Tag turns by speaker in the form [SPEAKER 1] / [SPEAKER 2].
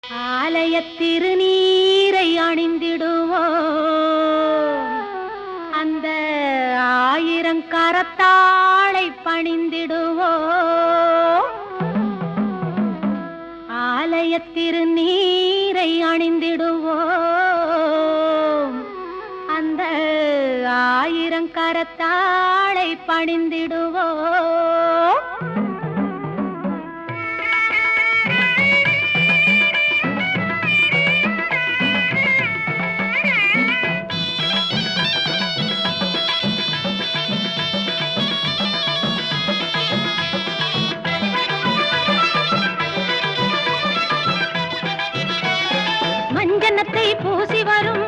[SPEAKER 1] ஆலய திருநீரை அணிந்திடுவோம், அந்த ஆயிரங்கரத்தாளை பணிந்திடுவோம். ஆலய திருநீரை அணிந்திடுவோம், அந்த ஆயிரங்கரத்தாளை பணிந்திடுவோம். மஞ்சனத்தை பூசி வரும்